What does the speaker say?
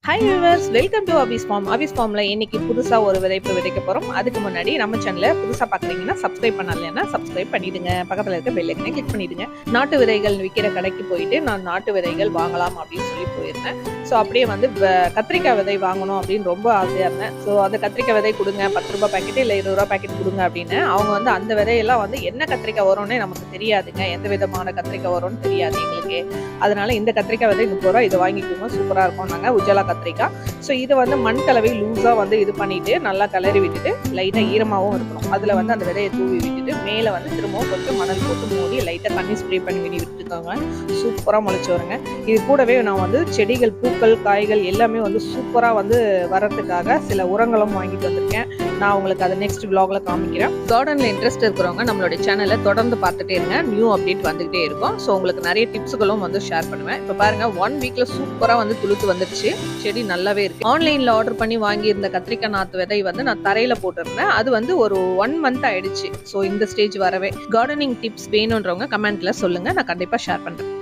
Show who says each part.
Speaker 1: Hi viewers, welcome to Abi's farm. Abi's ஃபார்ம்ல இன்னைக்கு புதுசா ஒரு விதைப்பு விதைக்க போறோம். அதுக்கு முன்னாடி நம்ம சேனலை புதுசா பாக்குறீங்கன்னா சப்ஸ்கிரைப் பண்ணலைன்னா சப்ஸ்கிரைப் பண்ணிடுங்க. பக்கத்துல இருக்க பெல் ஐக்கனை கிளிக் பண்ணிடுங்க. நாட்டு விதைகள் விற்கிற கடைக்கு போயிட்டு நான் நாட்டு விதைகள் வாங்கலாம் அப்படின்னு சொல்லி போயிருந்தேன். ஸோ அப்படியே வந்து கத்திரிக்காய் விதை வாங்கணும் அப்படின்னு ரொம்ப ஆசையா இருந்தேன். ஸோ அந்த கத்திரிக்காய் விதை கொடுங்க, 10 ரூபாய் பாக்கெட் இல்லை 20 ரூபாய் பாக்கெட் கொடுங்க அப்படின்னு. அவங்க வந்து அந்த விதையெல்லாம் வந்து என்ன கத்திரிக்காய் வரும்னே நமக்கு தெரியாதுங்க, எந்த விதமான கத்திரிக்காய் வரும்னு தெரியாது எங்களுக்கு. அதனால இந்த கத்திரிக்காய் விதை 30 ரூபாய், இதை வாங்கிக்கோங்க, சூப்பரா இருக்கும். நாங்க உஜாலா கத்திரிக்காய். ஸோ இது வந்து மண் கலவை லூஸா வந்து இது பண்ணிட்டு நல்லா கிளறி விட்டுட்டு லைட்டா ஈரமாகவும் இருக்கணும். அதுல வந்து அந்த விதையை தூவி விட்டுட்டு மேல வந்து திரும்பவும் கொஞ்சம் மணல் போட்டு மூடி லைட்டா தண்ணி ஸ்ப்ரே பண்ணி விட்டுருக்காங்க. சூப்பரா முளைச்சு வருங்க. இது கூடவே நான் வந்து செடிகள், பூக்கள், காய்கள் எல்லாமே வந்து சூப்பரா வந்து வர்றதுக்காக சில உரங்களும் வாங்கிட்டு வந்திருக்கேன். நான் உங்களுக்கு அதை நெக்ஸ்ட் vlogல காமிக்கிறேன். கார்டன்ல இன்ட்ரெஸ்ட் இருக்கிறவங்க நம்மளுடைய சேனலை தொடர்ந்து பார்த்துட்டே இருங்க. நியூ அப்டேட் வந்துகிட்டே இருக்கும். ஸோ உங்களுக்கு நிறைய டிப்ஸுகளும் வந்து ஷேர் பண்ணுவேன். இப்போ பாருங்க, 1 வீக்ல சூப்பரா வந்து துளுத்து வந்துருச்சு. செடி நல்லாவே இருக்கு. ஆன்லைன்ல ஆர்டர் பண்ணி வாங்கி இருந்த கத்திரிக்காய் நாத்து விதை வந்து நான் தரையில போட்டிருந்தேன். அது வந்து ஒரு 1 மந்த் ஆயிடுச்சு. ஸோ இந்த ஸ்டேஜ் வரவே கார்டனிங் டிப்ஸ் வேணுன்றவங்க கமெண்ட்ல சொல்லுங்க, நான் கண்டிப்பா ஷேர் பண்றேன்.